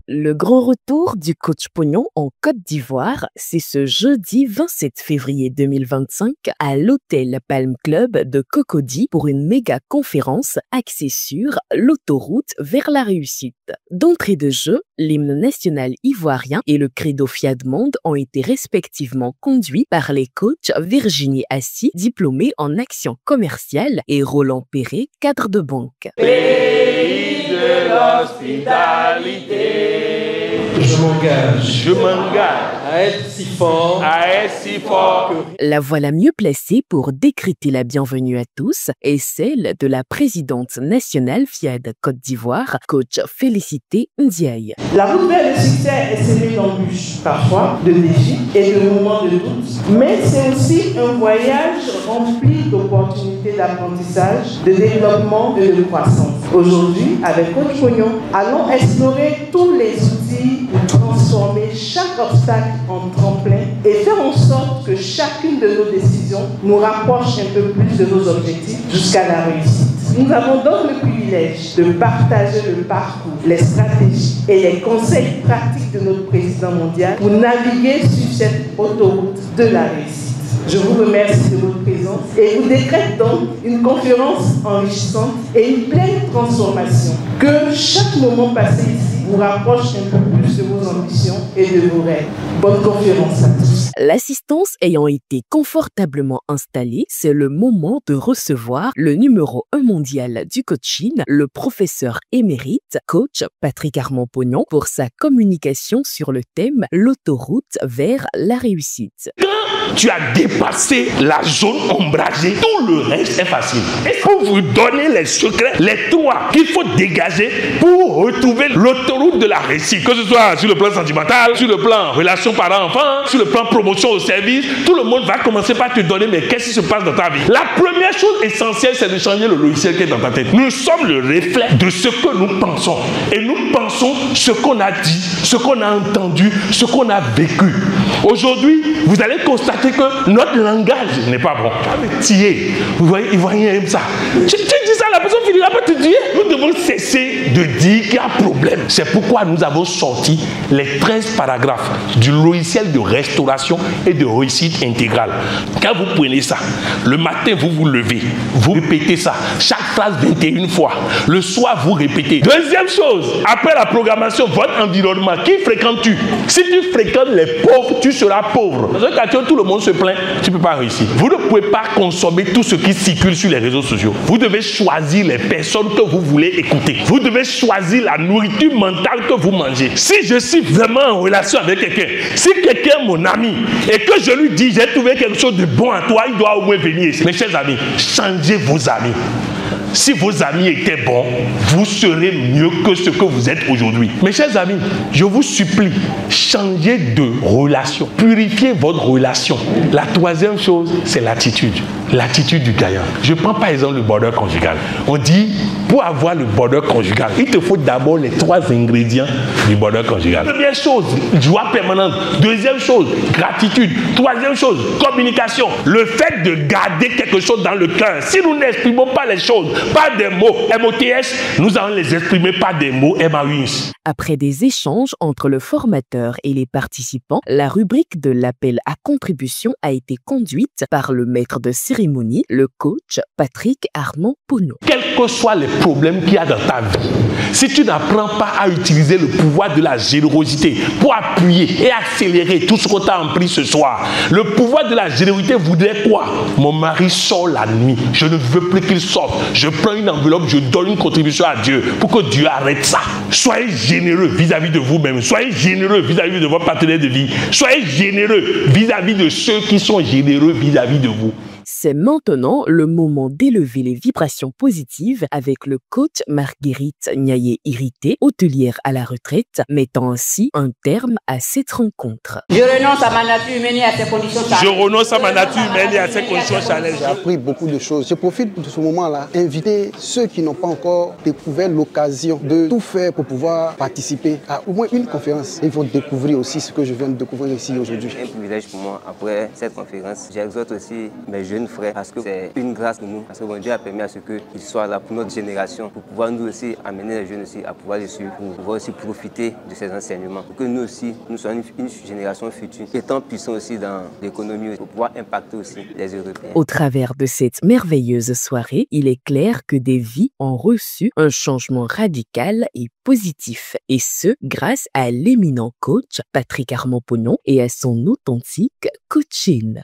Le grand retour du coach Pognon en Côte d'Ivoire, c'est ce jeudi 27 février 2025 à l'hôtel Palm Club de Cocody pour une méga conférence axée sur l'autoroute vers la réussite. D'entrée de jeu, l'hymne national ivoirien et le credo Fiat Monde ont été respectivement conduits par les coachs Virginie Assis, diplômée en action commerciale, et Roland Perret, cadre de banque. Pays de l'hospitalité. Je m'engage à être si fort, La voix la mieux placée pour décréter la bienvenue à tous est celle de la présidente nationale FIAD Côte d'Ivoire, coach Félicité Ndiaye. La route vers le succès est semée d'embûches, parfois de défis et de moments de doute, mais c'est aussi un voyage rempli d'opportunités d'apprentissage, de développement et de croissance. Aujourd'hui, avec Coach Pognon, allons explorer tous les outils pour transformer chaque obstacle en tremplin et faire en sorte que chacune de nos décisions nous rapproche un peu plus de nos objectifs jusqu'à la réussite. Nous avons donc le privilège de partager le parcours, les stratégies et les conseils pratiques de notre président mondial pour naviguer sur cette autoroute de la réussite. Je vous remercie de votre présence et vous décrète donc une conférence enrichissante et une pleine transformation. Que chaque moment passé ici vous rapproche un peu plus de vos ambitions et de vos rêves. Bonne conférence à tous. L'assistance ayant été confortablement installée, c'est le moment de recevoir le numéro 1 mondial du coaching, le professeur émérite, coach Patrick Armand Pognon, pour sa communication sur le thème l'autoroute vers la réussite. Tu as dépassé la zone ombragée, tout le reste est facile. Et pour vous donner les secrets, les trois qu'il faut dégager pour retrouver l'autoroute de la réussite, que ce soit sur le plan sentimental, sur le plan relation parent-enfant, sur le plan promotion au service, tout le monde va commencer par te donner mais qu'est-ce qui se passe dans ta vie. La première chose essentielle, c'est de changer le logiciel qui est dans ta tête. Nous sommes le reflet de ce que nous pensons. Et nous pensons ce qu'on a dit, ce qu'on a entendu, ce qu'on a vécu. Aujourd'hui, vous allez constater que notre langage n'est pas bon. Vous voyez, Ivoiriens aiment ça. Tu dis ça, la personne finira par te dire. Nous devons cesser de dire qu'il y a problème. C'est pourquoi nous avons sorti les 13 paragraphes du logiciel de restauration et de réussite intégrale. Quand vous prenez ça, le matin, vous vous levez, vous répétez ça, chaque phrase 21 fois. Le soir, vous répétez. Deuxième chose, après la programmation, votre environnement, qui fréquentes-tu? Si tu fréquentes les pauvres, tu seras pauvre. Dans un quartier où tout le monde se plaint, tu ne peux pas réussir. Vous ne pouvez pas consommer tout ce qui circule sur les réseaux sociaux. Vous devez choisir les personnes que vous voulez écouter. Vous devez choisir la nourriture mentale que vous mangez. Si je suis vraiment en relation avec quelqu'un, si quelqu'un est mon ami et que je lui dis j'ai trouvé quelque chose de bon à toi, il doit au moins venir ici. Mes chers amis, changez vos amis. Si vos amis étaient bons, vous serez mieux que ce que vous êtes aujourd'hui. Mes chers amis, je vous supplie, changez de relation. Purifiez votre relation. La troisième chose, c'est l'attitude. L'attitude du gagnant. Je ne prends par exemple le bonheur conjugal. On dit, pour avoir le bonheur conjugal, il te faut d'abord les 3 ingrédients du bonheur conjugal. Première chose, joie permanente. Deuxième chose, gratitude. Troisième chose, communication. Le fait de garder quelque chose dans le cœur. Si nous n'exprimons pas les choses, pas des mots MOTS, nous allons les exprimer par des mots MAUS. Après des échanges entre le formateur et les participants, la rubrique de l'appel à contribution a été conduite par le maître de cérémonie, le coach Patrick Armand Pognon. Quels que soient les problèmes qu'il y a dans ta vie, si tu n'apprends pas à utiliser le pouvoir de la générosité pour appuyer et accélérer tout ce qu'on t'a appris ce soir, le pouvoir de la générosité voudrait quoi? Mon mari sort la nuit, je ne veux plus qu'il sorte. Je prends une enveloppe, je donne une contribution à Dieu pour que Dieu arrête ça. Soyez généreux vis-à-vis de vous-même. Soyez généreux vis-à-vis de votre partenaire de vie. Soyez généreux vis-à-vis de ceux qui sont généreux vis-à-vis de vous. C'est maintenant le moment d'élever les vibrations positives avec le coach Marguerite Niaye-Irité, hôtelière à la retraite, mettant ainsi un terme à cette rencontre. Je renonce à ma nature humaine et à ses conditions challengeantes. Je renonce à ma nature humaine et à ses conditions challengeantes. J'ai appris beaucoup de choses. Je profite de ce moment-là, inviter ceux qui n'ont pas encore découvert l'occasion de tout faire pour pouvoir participer à au moins une conférence. Ils vont découvrir aussi ce que je viens de découvrir ici aujourd'hui. C'est un privilège pour moi. Après cette conférence, j'exhorte aussi mes jeunes jeunes frères, parce que c'est une grâce pour nous, parce que bon Dieu a permis à ce qu'ils soient là pour notre génération, pour pouvoir nous aussi amener les jeunes aussi à pouvoir les suivre, pour pouvoir aussi profiter de ces enseignements, pour que nous aussi, nous soyons une génération future, étant puissants aussi dans l'économie, pour pouvoir impacter aussi les Européens. Au travers de cette merveilleuse soirée, il est clair que des vies ont reçu un changement radical et positif, et ce, grâce à l'éminent coach Patrick Armand-Pognon et à son authentique coaching.